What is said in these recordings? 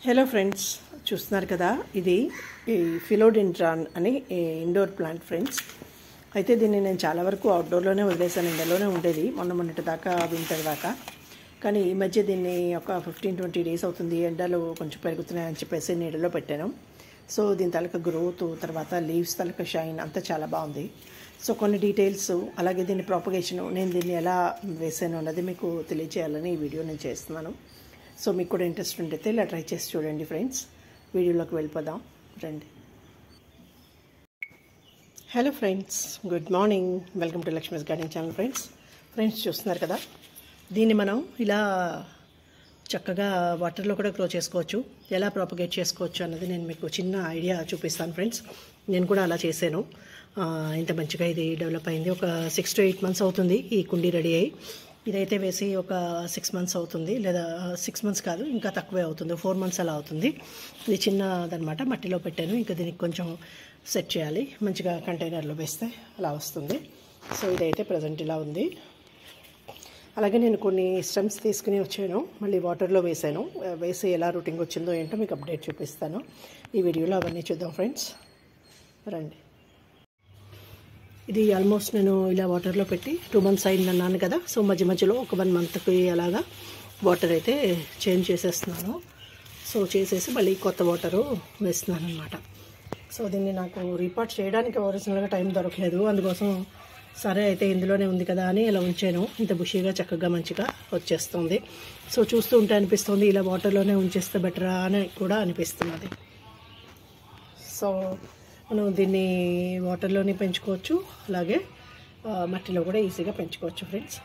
Hello friends, చూస్తున్నారు కదా, ఇది ఈ ఫిలోడెండ్రాన్ అని ఇండోర్ ప్లాంట్ ఫ్రెండ్స్. అయితే దీన్ని నేను చాలా వరకు అవుట్డోర్లోనే వదిలేసాను. ఇండోర్లోనే ఉండేది మొన్నటి దాకా, వింటర్ దాకా. కానీ ఈ మధ్య దీన్ని ఒక 15-20 డేస్ అవుతుంది, ఎండలు కొంచెం పెరుగుతున్నాయని చెప్పేసి నీడలో పెట్టాను. సో దీని తాలూకా గ్రోత్, తర్వాత లీవ్స్ తాలూకా షైన్ అంతా చాలా బాగుంది. సో కొన్ని డీటెయిల్స్, అలాగే దీని ప్రాపగేషను, నేను దీన్ని ఎలా వేసాను అన్నది మీకు తెలియజేయాలని ఈ వీడియో నేను చేస్తున్నాను. సో మీకు కూడా ఇంట్రెస్ట్ ఉంటే ఇలా ట్రై చేసి చూడండి ఫ్రెండ్స్. వీడియోలోకి వెళ్ళిపోదాం రండి. Hello friends, good morning. Welcome to Lakshmi's garden channel friends చూస్తున్నారు కదా, దీన్ని మనం ఇలా చక్కగా వాటర్లో కూడా గ్రో చేసుకోవచ్చు. ఎలా ప్రాపగేట్ చేసుకోవచ్చు అన్నది నేను మీకు చిన్న ఐడియా చూపిస్తాను ఫ్రెండ్స్. నేను కూడా అలా చేశాను. ఇంత మంచిగా ఇది డెవలప్ అయింది. ఒక 6 to 8 months అవుతుంది ఈ కుండీ రెడీ అయ్యి. ఇదైతే వేసి ఒక 6 months అవుతుంది, లేదా 6 months కాదు, ఇంకా తక్కువే అవుతుంది, 4 months అలా అవుతుంది. ఇది చిన్నదనమాట, మట్టిలో పెట్టాను. ఇంకా దీనికి కొంచెం సెట్ చేయాలి, మంచిగా కంటైనర్లో వేస్తే అలా వస్తుంది. సో ఇదైతే ప్రజెంట్ ఇలా ఉంది. అలాగే నేను కొన్ని స్టెమ్స్ తీసుకుని వచ్చాను, మళ్ళీ వాటర్లో వేసాను. వేసి ఎలా రూటింగ్ వచ్చిందో ఏంటో మీకు అప్డేట్ చూపిస్తాను ఈ వీడియోలో. అవన్నీ చూద్దాం ఫ్రెండ్స్, రండి. ఇది ఆల్మోస్ట్ నేను ఇలా వాటర్లో పెట్టి 2 months అయింది అన్నాను కదా. సో మధ్య మధ్యలో ఒక 1 monthకి అలాగా వాటర్ అయితే చేంజ్ చేసేస్తున్నాను. సో చేసేసి మళ్ళీ కొత్త వాటరు వేస్తున్నాను అనమాట. సో దీన్ని నాకు రీపాట్ చేయడానికి ఒరిజినల్గా టైం దొరకలేదు, అందుకోసం సరే అయితే ఇందులోనే ఉంది కదా అని ఇలా ఉంచాను. ఇంత బుషీగా చక్కగా మంచిగా వచ్చేస్తుంది. సో చూస్తూ ఉంటే అనిపిస్తుంది ఇలా వాటర్లోనే ఉంచేస్తే బెటరా అని కూడా అనిపిస్తున్నది. సో మనం దీన్ని వాటర్లోనే పెంచుకోవచ్చు, అలాగే మట్టిలో కూడా ఈజీగా పెంచుకోవచ్చు ఫ్రెండ్స్.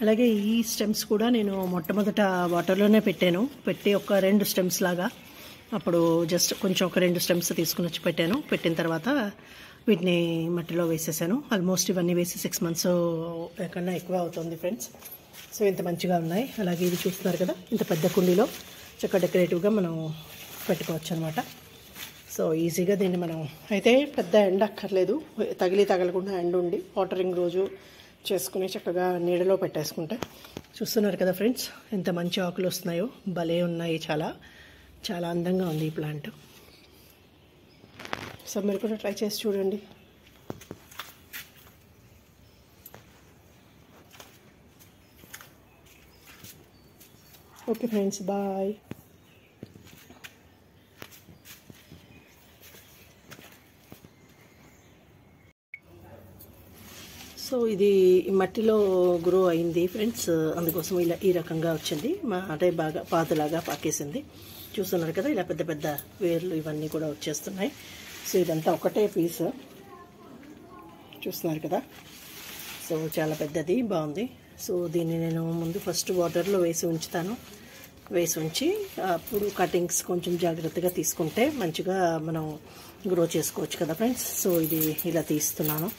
అలాగే ఈ స్టెమ్స్ కూడా నేను మొట్టమొదట వాటర్లోనే పెట్టి ఒక 2 stems లాగా, అప్పుడు జస్ట్ కొంచెం ఒక 2 stems తీసుకుని వచ్చి పెట్టాను. పెట్టిన తర్వాత వీటిని మట్టిలో వేసేసాను. ఆల్మోస్ట్ ఇవన్నీ వేసి 6 months కన్నా ఎక్కువ అవుతుంది ఫ్రెండ్స్. సో ఇంత మంచిగా ఉన్నాయి. అలాగే ఇది చూస్తున్నారు కదా, ఇంత పెద్ద కుండీలో చక్కగా డెకరేటివ్గా మనం పెట్టుకోవచ్చు అనమాట. సో ఈజీగా దీన్ని మనం అయితే పెద్ద ఎండ అక్కర్లేదు, తగలకుండా ఎండ ఉండి వాటరింగ్ రోజు చేసుకుని చక్కగా నీడలో పెట్టేసుకుంటే. చూస్తున్నారు కదా ఫ్రెండ్స్, ఎంత మంచి ఆకులు వస్తున్నాయో, భలే ఉన్నాయి. చాలా చాలా అందంగా ఉంది ఈ ప్లాంట్. సో మీరు కూడా ట్రై చేసి చూడండి. Okay friends, bye. సో ఇది మట్టిలో గ్రో అయింది ఫ్రెండ్స్, అందుకోసం ఇలా ఈ రకంగా వచ్చింది. అంటే బాగా పాతలాగా పాకేసింది. చూస్తున్నారు కదా, ఇలా పెద్ద పెద్ద వేర్లు ఇవన్నీ కూడా వచ్చేస్తున్నాయి. సో ఇదంతా ఒకటే పీస్, చూస్తున్నారు కదా. సో చాలా పెద్దది, బాగుంది. సో దీన్ని నేను ముందు ఫస్ట్ వాటర్లో వేసి ఉంచి అప్పుడు కటింగ్స్ కొంచెం జాగ్రత్తగా తీసుకుంటే మంచిగా మనం గ్రో చేసుకోవచ్చు కదా ఫ్రెండ్స్. సో ఇది ఇలా తీస్తున్నాను.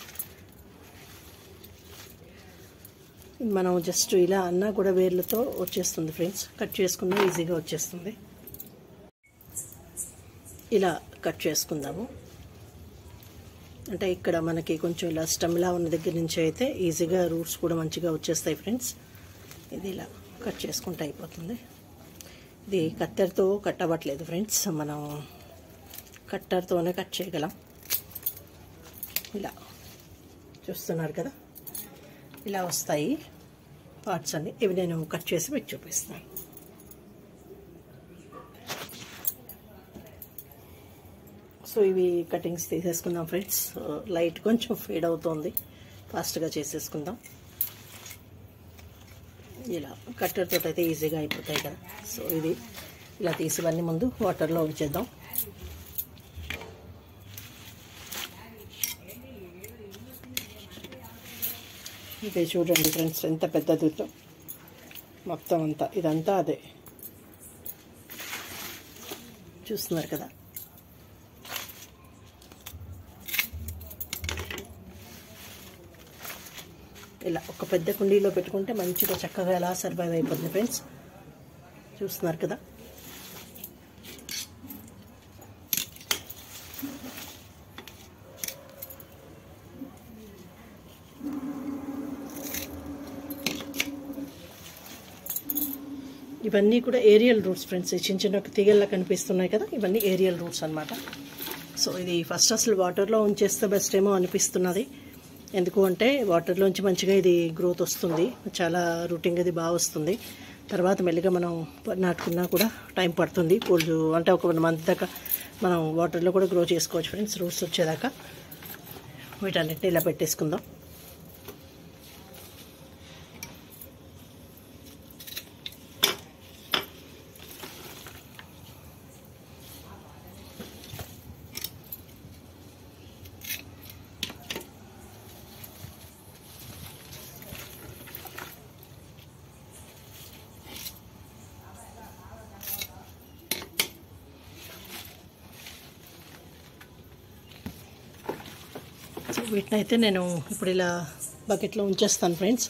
మనం జస్ట్ ఇలా అన్నా కూడా వేర్లతో వచ్చేస్తుంది ఫ్రెండ్స్. కట్ చేసుకున్నా ఈజీగా వచ్చేస్తుంది. ఇలా కట్ చేసుకుందాము. అంటే ఇక్కడ మనకి కొంచెం ఇలా స్టెమ్లా ఉన్న దగ్గర నుంచి అయితే ఈజీగా రూట్స్ కూడా మంచిగా వచ్చేస్తాయి ఫ్రెండ్స్. ఇది ఇలా కట్ చేసుకుంటే అయిపోతుంది. ఇది కత్తెరతో కట్ అవ్వట్లేదు ఫ్రెండ్స్, మనం కట్టర్తోనే కట్ చేయగలం. ఇలా చూస్తున్నారు కదా, ఇలా వస్తాయి పార్ట్స్ అన్ని. ఇవి నేను కట్ చేసి మీకు చూపిస్తాను. సో ఇవి కటింగ్స్ తీసేసుకుందాం ఫ్రెండ్స్. లైట్ కొంచెం ఫేడ్ అవుతుంది, ఫాస్ట్గా చేసేసుకుందాం. ఇలా కట్టర్తో అయితే ఈజీగా అయిపోతాయి కదా. సో ఇది ఇలా తీసివన్నీ ముందు వాటర్లో ఉంచేద్దాం. ఇదే చూడండి ఫ్రెండ్స్, ఎంత పెద్దది మొత్తం అంతా, ఇదంతా అదే. చూస్తున్నారు కదా. ఇలా ఒక పెద్ద కుండీలో పెట్టుకుంటే మంచిగా చక్కగా ఎలా సర్వైవ్ అయిపోతుంది ఫ్రెండ్స్. చూస్తున్నారు కదా. ఇవన్నీ కూడా ఏరియల్ రూట్స్ ఫ్రెండ్స్. చిన్న చిన్న తీగల్లా కనిపిస్తున్నాయి కదా, ఇవన్నీ ఏరియల్ రూట్స్ అనమాట. సో ఇది ఫస్ట్ అసలు వాటర్లో ఉంచేస్తే బెస్ట్ ఏమో అనిపిస్తున్నది. ఎందుకు అంటే వాటర్లోంచి మంచిగా ఇది గ్రోత్ వస్తుంది, చాలా రూటింగ్ అది బాగా వస్తుంది. తర్వాత మెల్లిగా మనం నాటుకున్నా కూడా టైం పడుతుంది. పూలు అంటే ఒక 1 మంత్ దాకా మనం వాటర్లో కూడా గ్రో చేసుకోవచ్చు ఫ్రెండ్స్, రూట్స్ వచ్చేదాకా. వీటన్నిటిని ఇలా పెట్టేసుకుందాం. వీటిని అయితే నేను ఇప్పుడు ఇలా బకెట్లో ఉంచేస్తాను ఫ్రెండ్స్.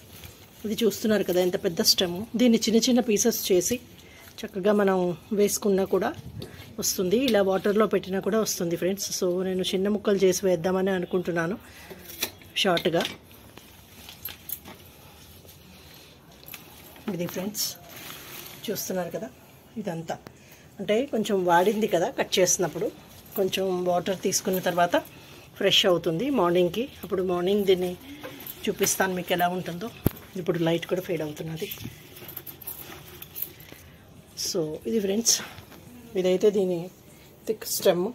ఇది చూస్తున్నారు కదా ఎంత పెద్ద స్టెమ్. దీన్ని చిన్న చిన్న పీసెస్ చేసి చక్కగా మనం వేసుకున్నా కూడా వస్తుంది, ఇలా వాటర్లో పెట్టినా కూడా వస్తుంది ఫ్రెండ్స్. సో నేను చిన్న ముక్కలు చేసి వేద్దామని అనుకుంటున్నాను షార్ట్గా. ఇది ఫ్రెండ్స్ చూస్తున్నారు కదా, ఇదంతా అంటే కొంచెం వాడింది కదా, కట్ చేసినప్పుడు కొంచెం వాటర్ తీసుకున్న తర్వాత ఫ్రెష్ అవుతుంది మార్నింగ్కి. అప్పుడు మార్నింగ్ దీన్ని చూపిస్తాను మీకు ఎలా ఉంటుందో. ఇప్పుడు లైట్ కూడా ఫేడ్ అవుతున్నది. సో ఇది ఫ్రెండ్స్, ఇదైతే దీని థిక్ స్టెమ్.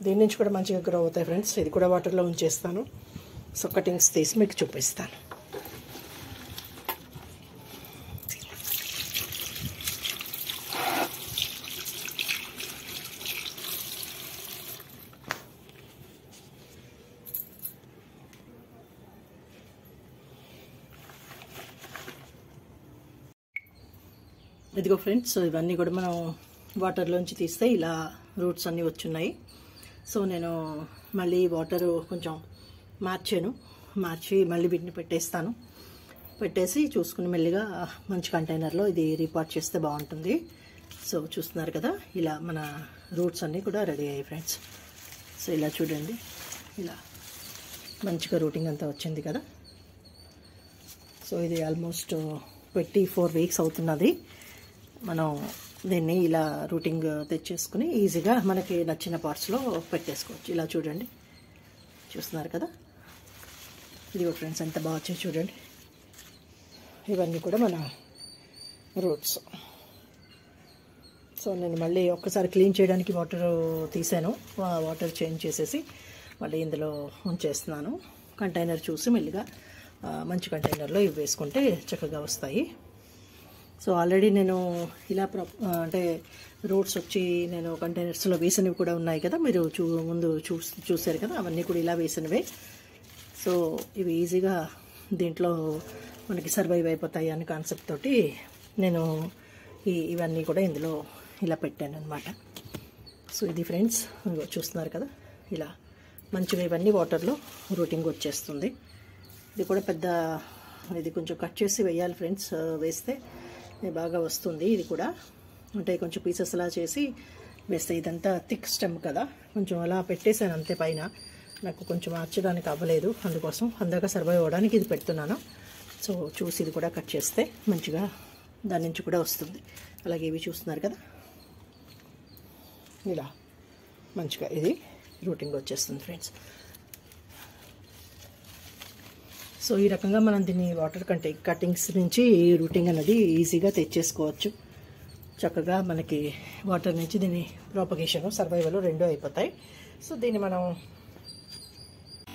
దీని నుంచి కూడా మంచిగా గ్రో అవుతాయి ఫ్రెండ్స్. ఇది కూడా వాటర్లో ఉంచేస్తాను. సో కటింగ్స్ తీసి మీకు చూపిస్తాను. ఇదిగో ఫ్రెండ్స్, ఇవన్నీ కూడా మనం వాటర్లోంచి తీస్తే ఇలా రూట్స్ అన్నీ వచ్చున్నాయి. సో నేను మళ్ళీ వాటర్ కొంచెం మార్చి మళ్ళీ వీటిని పెట్టేస్తాను. పెట్టేసి చూసుకుని మెల్లిగా మంచి కంటైనర్లో ఇది రీపాట్ చేస్తే బాగుంటుంది. సో చూస్తున్నారు కదా, ఇలా మన రూట్స్ అన్నీ కూడా రెడీ అయ్యాయి ఫ్రెండ్స్. సో ఇలా చూడండి, ఇలా మంచిగా రూటింగ్ అంతా వచ్చింది కదా. సో ఇది ఆల్మోస్ట్ 24 వీక్స్ అవుతున్నది. మనం దీన్ని ఇలా రూటింగ్ తెచ్చేసుకుని ఈజీగా మనకి నచ్చిన పార్ట్స్లో పెట్టేసుకోవచ్చు. ఇలా చూడండి, చూస్తున్నారు కదా. ఇదిగో ఫ్రెండ్స్ ఎంత బాగా వచ్చాయి చూడండి. ఇవన్నీ కూడా మన రూట్స్. సో నేను మళ్ళీ ఒక్కసారి క్లీన్ చేయడానికి వాటర్ తీసాను, వాటర్ చేంజ్ చేసేసి మళ్ళీ ఇందులో ఉంచేస్తున్నాను. కంటైనర్ చూసి మెల్లిగా మంచి కంటైనర్లో ఇవి వేసుకుంటే చక్కగా వస్తాయి. సో ఆల్రెడీ నేను ఇలా అంటే రూట్స్ వచ్చి నేను కంటైనర్స్లో వేసినవి కూడా ఉన్నాయి కదా, మీరు ముందు చూసారు కదా, అవన్నీ కూడా ఇలా వేసినవే. సో ఇవి ఈజీగా దీంట్లో మనకి సర్వైవ్ అయిపోతాయి అనే కాన్సెప్ట్ తోటి నేను ఇవన్నీ కూడా ఇందులో ఇలా పెట్టాను అనమాట. సో ఇది ఫ్రెండ్స్ చూస్తున్నారు కదా, ఇలా మంచిగా ఇవన్నీ వాటర్లో రూటింగ్ వచ్చేస్తుంది. ఇది కూడా ఇది కొంచెం కట్ చేసి వేయాలి ఫ్రెండ్స్, వేస్తే బాగా వస్తుంది. ఇది కూడా అంటే కొంచెం పీసెస్ అలా చేసి వేస్తే, ఇదంతా థిక్ స్టెమ్ కదా, కొంచెం అలా పెట్టేశాను అంతే. పైన నాకు కొంచెం మార్చడానికి అవ్వలేదు, అందుకోసం అందాక సర్వైవ్ అవ్వడానికి ఇది పెడుతున్నాను. సో చూసి ఇది కూడా కట్ చేస్తే మంచిగా దాని నుంచి కూడా వస్తుంది. అలాగే ఇవి చూస్తున్నారు కదా, ఇలా మంచిగా ఇది రూటింగ్ వచ్చేస్తుంది ఫ్రెండ్స్. సో ఈ రకంగా మనం దీన్ని వాటర్ కటింగ్స్ నుంచి రూటింగ్ అనేది ఈజీగా తెచ్చేసుకోవచ్చు. చక్కగా మనకి వాటర్ నుంచి దీని ప్రాపగేషన్ సర్వైవల్ రెండు అయిపోతాయి. సో దీన్ని మనం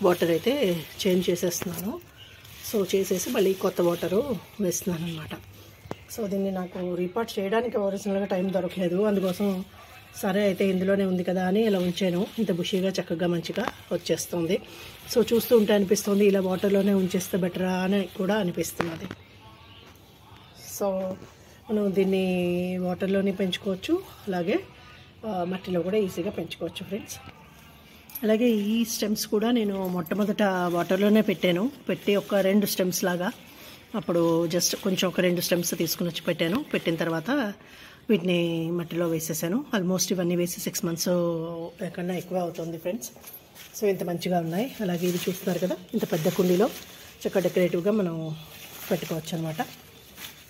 వాటర్ అయితే చేంజ్ చేసేస్తున్నాను. సో చేసేసి మళ్ళీ కొత్త వాటరు వేస్తున్నాను అనమాట. సో దీన్ని నాకు రీపాట్ చేయడానికి ఒరిజినల్గా టైం దొరకలేదు, అందుకోసం సరే అయితే ఇందులోనే ఉంది కదా అని ఇలా ఉంచాను. ఇంత బుషీగా చక్కగా మంచిగా వచ్చేస్తుంది. సో చూస్తూ ఉంటే అనిపిస్తుంది ఇలా వాటర్లోనే ఉంచేస్తే బెటరా అని కూడా అనిపిస్తున్నది. సో మనం దీన్ని వాటర్లోనే పెంచుకోవచ్చు, అలాగే మట్టిలో కూడా ఈజీగా పెంచుకోవచ్చు ఫ్రెండ్స్. అలాగే ఈ స్టెమ్స్ కూడా నేను మొట్టమొదట వాటర్లోనే పెట్టి ఒక 2 స్టెమ్స్ లాగా అప్పుడు జస్ట్ కొంచెం ఒక 2 స్టెమ్స్ తీసుకుని వచ్చి పెట్టాను. పెట్టిన తర్వాత వీటిని మట్టిలో వేసేసాను. ఆల్మోస్ట్ ఇవన్నీ వేసి 6 మంత్స్ కన్నా ఎక్కువ అవుతుంది ఫ్రెండ్స్. సో ఇంత మంచిగా ఉన్నాయి. అలాగే ఇవి చూస్తున్నారు కదా, ఇంత పెద్ద కుండీలో చక్కగా డెకరేటివ్గా మనం పెట్టుకోవచ్చు అనమాట.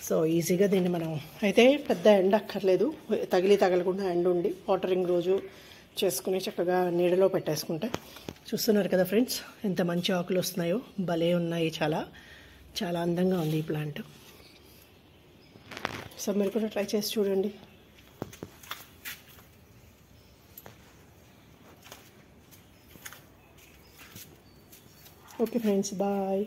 సో ఈజీగా దీన్ని మనం అయితే పెద్ద ఎండ అక్కర్లేదు, తగలకుండా ఎండ ఉండి వాటరింగ్ రోజు చేసుకుని చక్కగా నీడలో పెట్టేసుకుంటే. చూస్తున్నారు కదా ఫ్రెండ్స్, ఎంత మంచి ఆకులు వస్తున్నాయో, భలే ఉన్నాయి. చాలా చాలా అందంగా ఉంది ఈ ప్లాంట్. సో మీరు కూడా ట్రై చేసి చూడండి. Okay friends, bye.